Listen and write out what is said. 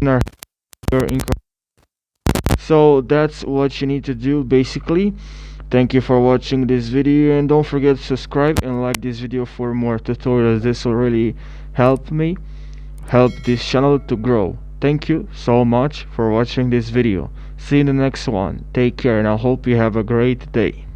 your income. So that's what you need to do basically. Thank you for watching this video, and don't forget to subscribe and like this video for more tutorials. This will really help me, help this channel to grow. Thank you so much for watching this video. See you in the next one. Take care, and I hope you have a great day.